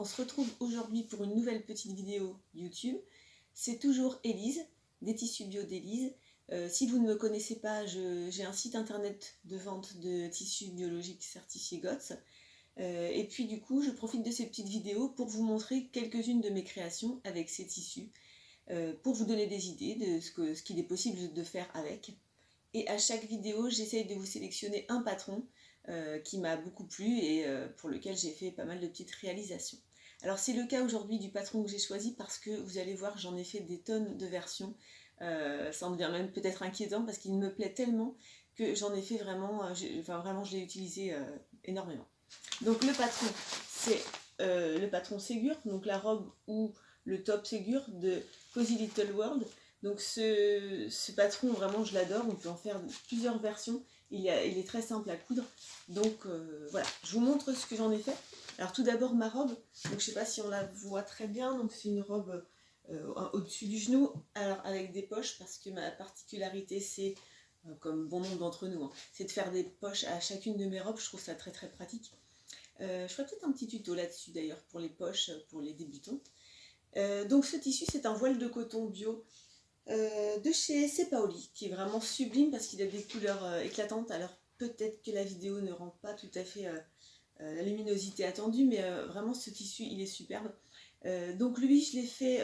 se retrouve aujourd'hui pour une nouvelle petite vidéo YouTube. C'est toujours Élise, des tissus bio d'Élise. Si vous ne me connaissez pas, j'ai un site internet de vente de tissus biologiques certifiés GOTS. Et puis du coup, je profite de ces petites vidéos pour vous montrer quelques-unes de mes créations avec ces tissus, pour vous donner des idées de ce qu'il est possible de faire avec. Et à chaque vidéo, j'essaye de vous sélectionner un patron qui m'a beaucoup plu et pour lequel j'ai fait pas mal de petites réalisations. Alors c'est le cas aujourd'hui du patron que j'ai choisi parce que vous allez voir, j'en ai fait des tonnes de versions. Ça en devient même peut-être inquiétant parce qu'il me plaît tellement que j'en ai fait vraiment, vraiment je l'ai utilisé énormément. Donc le patron, c'est le patron Ségur, donc la robe ou le top Ségur de Cozy Little World. Donc ce patron, vraiment je l'adore, on peut en faire plusieurs versions, il est très simple à coudre. Donc voilà, je vous montre ce que j'en ai fait. Alors tout d'abord ma robe, donc je ne sais pas si on la voit très bien, donc c'est une robe au-dessus du genou, alors avec des poches, parce que ma particularité c'est, comme bon nombre d'entre nous, hein, c'est de faire des poches à chacune de mes robes, je trouve ça très très pratique. Je ferai peut-être un petit tuto là-dessus d'ailleurs pour les poches, pour les débutants. Donc ce tissu c'est un voile de coton bio de chez C'est Paoli, qui est vraiment sublime parce qu'il a des couleurs éclatantes. Alors peut-être que la vidéo ne rend pas tout à fait la luminosité attendue, mais vraiment ce tissu il est superbe. Donc lui je l'ai fait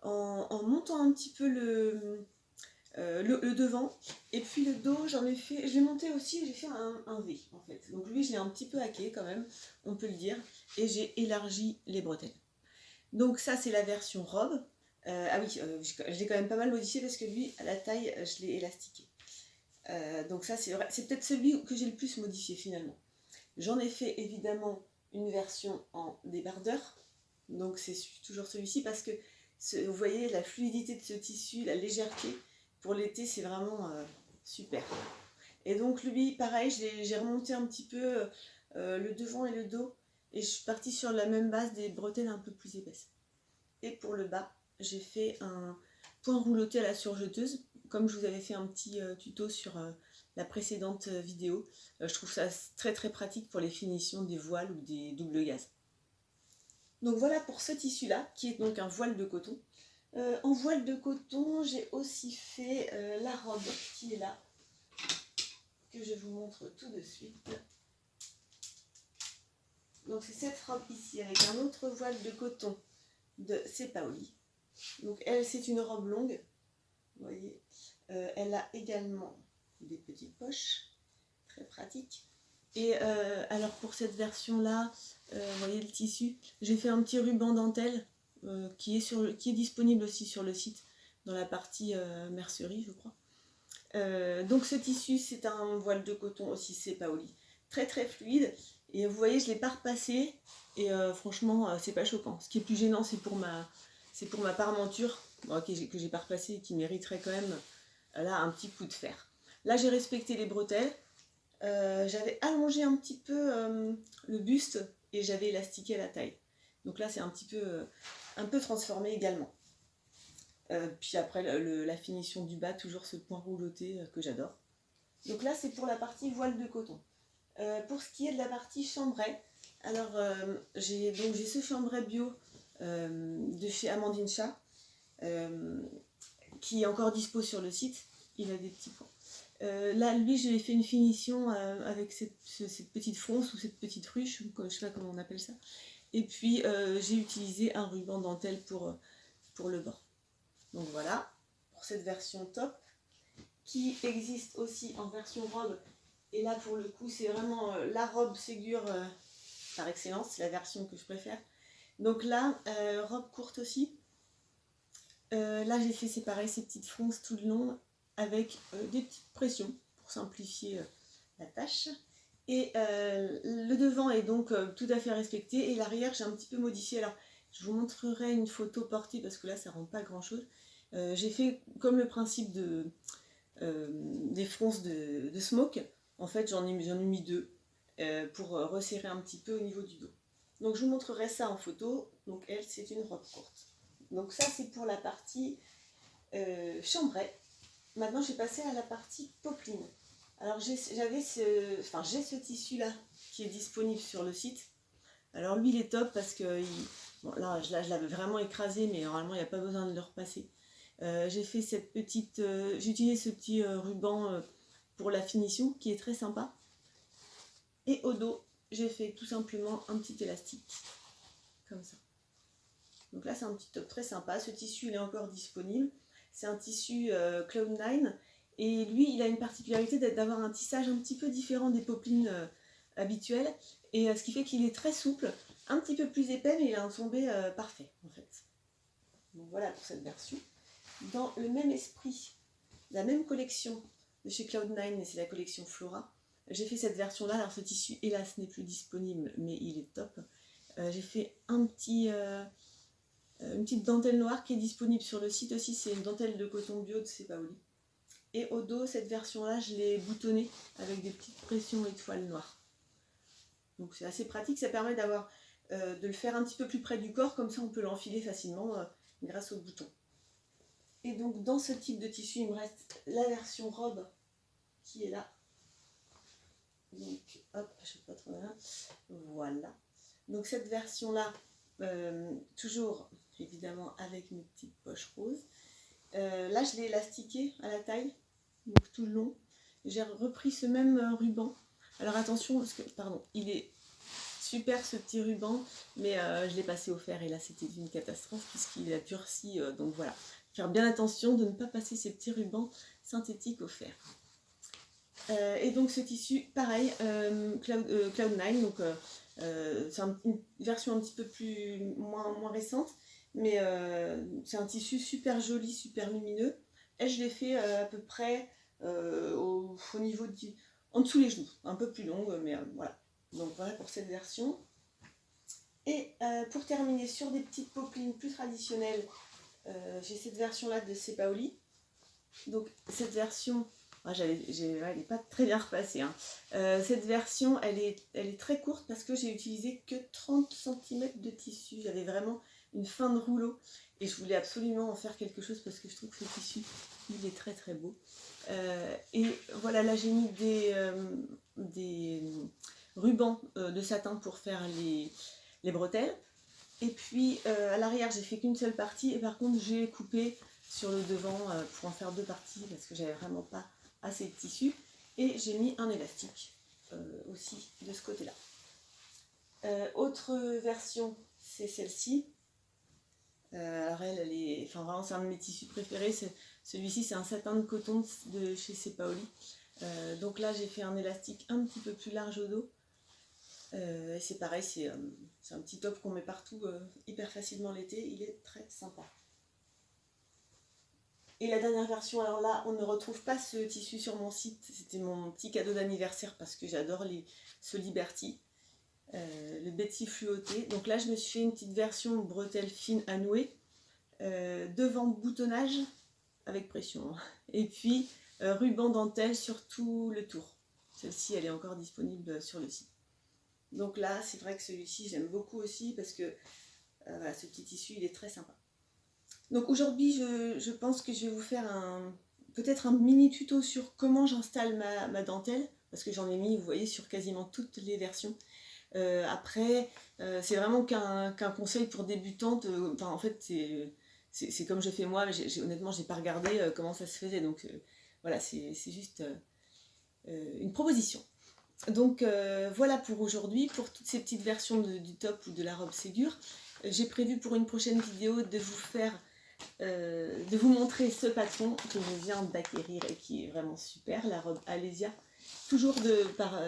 en montant un petit peu le devant, et puis le dos je l'ai monté aussi, j'ai fait un V en fait. Donc lui je l'ai un petit peu hacké quand même, on peut le dire, et j'ai élargi les bretelles. Donc ça c'est la version robe. Ah oui, je l'ai quand même pas mal modifié parce que lui, à la taille, je l'ai élastiqué. Donc ça, c'est peut-être celui que j'ai le plus modifié finalement. J'en ai fait évidemment une version en débardeur. Donc c'est toujours celui-ci parce que vous voyez la fluidité de ce tissu, la légèreté. Pour l'été, c'est vraiment super. Et donc lui, pareil, j'ai remonté un petit peu le devant et le dos. Et je suis partie sur la même base des bretelles un peu plus épaisses. Et pour le bas, j'ai fait un point rouloté à la surjeteuse, comme je vous avais fait un petit tuto sur la précédente vidéo. Je trouve ça très très pratique pour les finitions des voiles ou des doubles gazes. Donc voilà pour ce tissu là, qui est donc un voile de coton. En voile de coton, j'ai aussi fait la robe qui est là, que je vous montre tout de suite. Donc c'est cette robe ici, avec un autre voile de coton de C'est Paoli. Donc elle, c'est une robe longue, vous voyez. Elle a également des petites poches, très pratiques. Et alors pour cette version-là, vous voyez le tissu, j'ai fait un petit ruban dentelle qui est disponible aussi sur le site, dans la partie mercerie, je crois. Donc ce tissu, c'est un voile de coton aussi, C'est Paoli, très très fluide. Et vous voyez, je ne l'ai pas repassé, et franchement, c'est pas choquant. Ce qui est plus gênant, c'est pour ma parmenture, que j'ai pas repassé et qui mériterait quand même là un petit coup de fer. Là, j'ai respecté les bretelles. J'avais allongé un petit peu le buste et j'avais élastiqué la taille. Donc là, c'est un peu transformé également. Puis après, la finition du bas, toujours ce point rouloté que j'adore. Donc là, c'est pour la partie voile de coton. Pour ce qui est de la partie chambray, alors j'ai ce chambray bio de chez Amandine Chat, qui est encore dispo sur le site. Il a des petits points. Là, lui, j'ai fait une finition avec cette petite fronce ou cette petite ruche, je ne sais pas comment on appelle ça. Et puis, j'ai utilisé un ruban dentelle pour le bord. Donc voilà, pour cette version top, qui existe aussi en version robe. Et là, pour le coup, c'est vraiment la robe Ségur par excellence, c'est la version que je préfère. Donc là, robe courte aussi. Là, j'ai fait, c'est pareil, ces petites fronces tout le long avec des petites pressions pour simplifier la tâche. Et le devant est donc tout à fait respecté, et l'arrière, j'ai un petit peu modifié. Alors, je vous montrerai une photo portée parce que là, ça ne rend pas grand-chose. J'ai fait comme le principe des fronces de smoke. En fait, j'en ai mis deux pour resserrer un petit peu au niveau du dos. Donc, je vous montrerai ça en photo. Donc, elle, c'est une robe courte. Donc, ça, c'est pour la partie chambray. Maintenant, je vais passer à la partie popeline. Alors, j'ai ce tissu-là qui est disponible sur le site. Alors lui il est top parce que bon, là je l'avais vraiment écrasé, mais normalement il n'y a pas besoin de le repasser. J'ai fait cette petite, j'ai utilisé ce petit ruban pour la finition qui est très sympa. Et au dos j'ai fait tout simplement un petit élastique comme ça. Donc là c'est un petit top très sympa. Ce tissu il est encore disponible. C'est un tissu Cloud9 et lui il a une particularité d'avoir un tissage un petit peu différent des popelines habituelles, et ce qui fait qu'il est très souple, un petit peu plus épais, mais il a un tombé parfait en fait. Donc voilà pour cette version. Dans le même esprit, la même collection de chez Cloud9, mais c'est la collection Flora, j'ai fait cette version là. Alors ce tissu hélas n'est plus disponible, mais il est top. J'ai fait une petite dentelle noire qui est disponible sur le site aussi. C'est une dentelle de coton bio de Cepaoli. Et au dos, cette version là je l'ai boutonnée avec des petites pressions étoiles noires. Donc c'est assez pratique, ça permet d'avoir de le faire un petit peu plus près du corps, comme ça on peut l'enfiler facilement grâce au bouton. Et donc dans ce type de tissu, il me reste la version robe qui est là. Donc hop, je sais pas trop bien. Voilà. Donc cette version là, toujours évidemment avec mes petites poches roses. Là je l'ai élastiqué à la taille, donc tout le long. J'ai repris ce même ruban. Alors attention parce que, pardon, il est super ce petit ruban, mais je l'ai passé au fer et là c'était une catastrophe puisqu'il a durci, donc voilà. Faire bien attention de ne pas passer ces petits rubans synthétiques au fer. Et donc ce tissu, pareil, Cloud9, donc c'est une version un petit peu moins récente, mais c'est un tissu super joli, super lumineux. Et je l'ai fait à peu près au niveau en dessous les genoux, un peu plus longue, mais voilà. Donc voilà pour cette version. Et pour terminer sur des petites popelines plus traditionnelles, j'ai cette version là de Cepaoli. Donc cette version, elle n'est pas très bien repassée, hein. Cette version elle est très courte parce que j'ai utilisé que 30 cm de tissu. J'avais vraiment une fin de rouleau et je voulais absolument en faire quelque chose parce que je trouve que ce tissu il est très très beau. Et voilà, là j'ai mis des rubans de satin pour faire les bretelles. Et puis à l'arrière j'ai fait qu'une seule partie, et par contre j'ai coupé sur le devant pour en faire deux parties parce que j'avais vraiment pas assez de tissu, et j'ai mis un élastique aussi de ce côté là. Autre version, c'est celle-ci. Alors elle est, enfin vraiment c'est un de mes tissus préférés. Celui-ci c'est un satin de coton de chez Cepaoli. Donc là j'ai fait un élastique un petit peu plus large au dos. Et c'est pareil, c'est un petit top qu'on met partout hyper facilement l'été, il est très sympa. Et la dernière version, alors là on ne retrouve pas ce tissu sur mon site, c'était mon petit cadeau d'anniversaire parce que j'adore ce Liberty, le Betty fluoté. Donc là je me suis fait une petite version bretelle fine à nouer, devant boutonnage avec pression, hein. Et puis ruban dentelle sur tout le tour. Celle-ci elle est encore disponible sur le site. Donc là, c'est vrai que celui-ci, j'aime beaucoup aussi parce que voilà, ce petit tissu, il est très sympa. Donc aujourd'hui, je pense que je vais vous faire peut-être un mini tuto sur comment j'installe ma dentelle, parce que j'en ai mis, vous voyez, sur quasiment toutes les versions. Après, c'est vraiment qu'un conseil pour débutantes. Enfin, en fait, c'est comme je fais moi, mais honnêtement, je n'ai pas regardé comment ça se faisait. Donc voilà, c'est juste une proposition. Donc voilà pour aujourd'hui, pour toutes ces petites versions du top ou de la robe Ségur. J'ai prévu pour une prochaine vidéo de vous montrer ce patron que je viens d'acquérir et qui est vraiment super, la robe Alésia, toujours par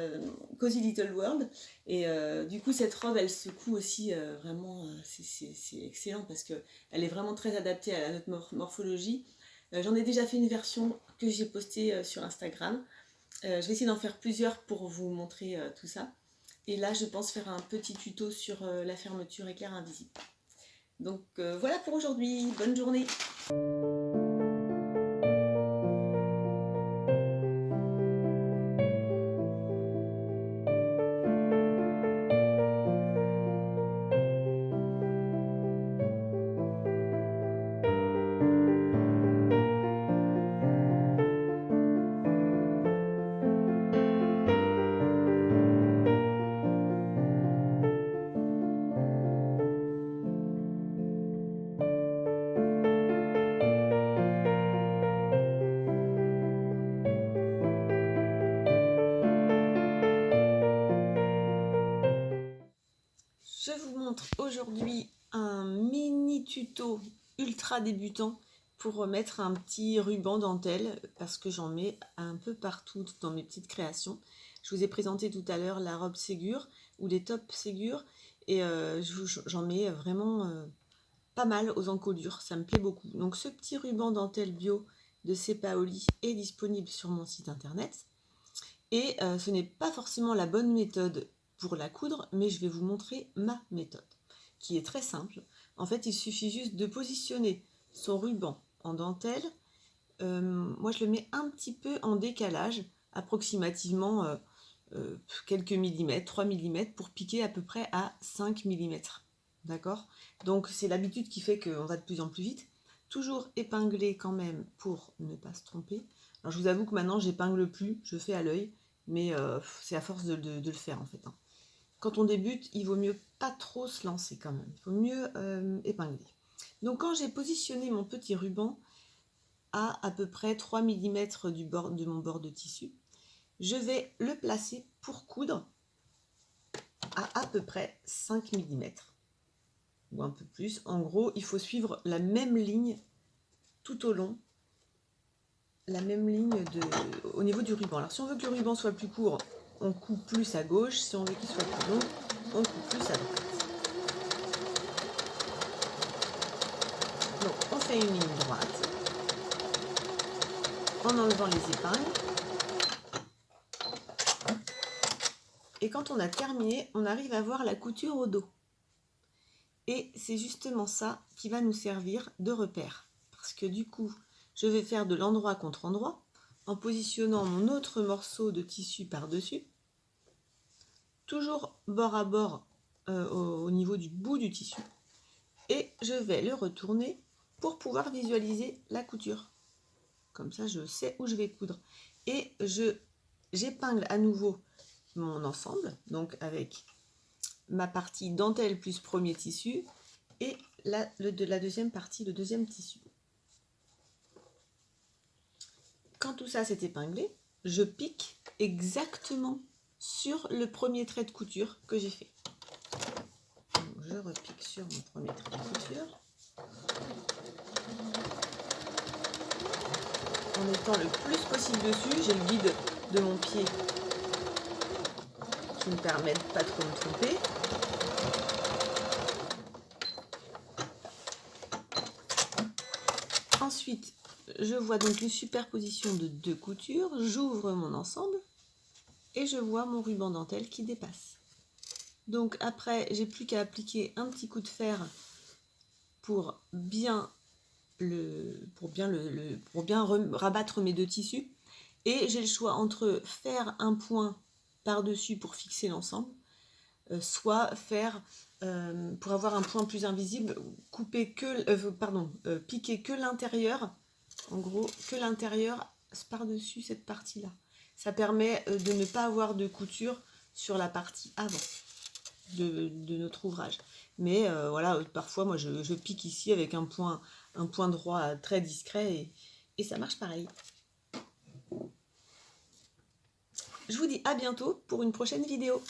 Cozy Little World. Et du coup cette robe elle se coud aussi vraiment, c'est excellent parce qu'elle est vraiment très adaptée à notre morphologie. J'en ai déjà fait une version que j'ai postée sur Instagram. Je vais essayer d'en faire plusieurs pour vous montrer tout ça. Et là, je pense faire un petit tuto sur la fermeture éclair invisible. Donc voilà pour aujourd'hui. Bonne journée! Je vous montre aujourd'hui un mini tuto ultra débutant pour remettre un petit ruban dentelle parce que j'en mets un peu partout dans mes petites créations. Je vous ai présenté tout à l'heure la robe Ségur ou les tops Ségur et j'en mets vraiment pas mal aux encolures, ça me plaît beaucoup. Donc ce petit ruban dentelle bio de Cepaoli est disponible sur mon site internet et ce n'est pas forcément la bonne méthode pour la coudre, mais je vais vous montrer ma méthode qui est très simple. En fait, il suffit juste de positionner son ruban en dentelle. Moi, je le mets un petit peu en décalage, approximativement quelques millimètres, 3 mm, pour piquer à peu près à 5 mm. D'accord? Donc, c'est l'habitude qui fait qu'on va de plus en plus vite. Toujours épingler quand même pour ne pas se tromper. Alors, je vous avoue que maintenant, j'épingle plus, je fais à l'œil, mais c'est à force de le faire en fait. Hein. Quand on débute, il vaut mieux pas trop se lancer quand même. Il faut mieux épingler. Donc, quand j'ai positionné mon petit ruban à peu près 3 mm de mon bord de tissu, je vais le placer pour coudre à peu près 5 mm ou un peu plus. En gros, il faut suivre la même ligne tout au long, la même ligne au niveau du ruban. Alors si on veut que le ruban soit plus court, on coupe plus à gauche. Si on veut qu'il soit plus long, on coupe plus à droite. Donc on fait une ligne droite en enlevant les épingles. Et quand on a terminé, on arrive à voir la couture au dos. Et c'est justement ça qui va nous servir de repère. Parce que du coup, je vais faire de l'endroit contre endroit en positionnant mon autre morceau de tissu par-dessus, toujours bord à bord au niveau du bout du tissu. Et je vais le retourner pour pouvoir visualiser la couture. Comme ça, je sais où je vais coudre. Et j'épingle à nouveau mon ensemble, donc avec ma partie dentelle plus premier tissu et la deuxième partie, le deuxième tissu. Quand tout ça s'est épinglé, je pique exactement sur le premier trait de couture que j'ai fait. Donc je repique sur mon premier trait de couture en étant le plus possible dessus. J'ai le guide de mon pied qui me permet de pas trop me tromper. Ensuite, je vois donc une superposition de deux coutures, j'ouvre mon ensemble et je vois mon ruban dentelle qui dépasse. Donc après, j'ai plus qu'à appliquer un petit coup de fer pour bien rabattre mes deux tissus. Et j'ai le choix entre faire un point par-dessus pour fixer l'ensemble, soit faire, pour avoir un point plus invisible, piquer que l'intérieur, en gros, que l'intérieur par-dessus cette partie-là. Ça permet de ne pas avoir de couture sur la partie avant de notre ouvrage. Mais voilà, parfois, moi, je pique ici avec un point droit très discret et ça marche pareil. Je vous dis à bientôt pour une prochaine vidéo.